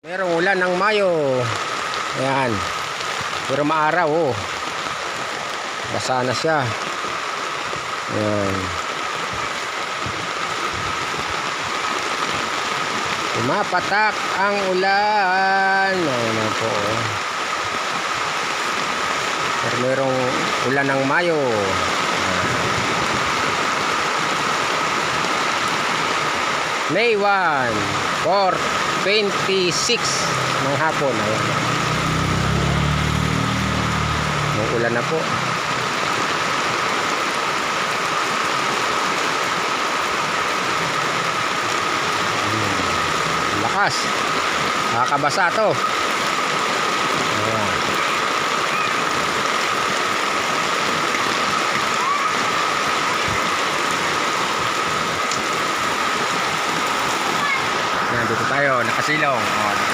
Merong ulan ng Mayo. Ayan. Pero maaraw, oh. Basa na siya. Ayan. Pumapatak ang ulan. Ayan po, oh. Pero merong ulan ng Mayo. May 1, 4:26 ng hapon. Ayan. May ulan na po. Lakas. Nakakabasa to. Ayan. Nandito tayo, nakasilong.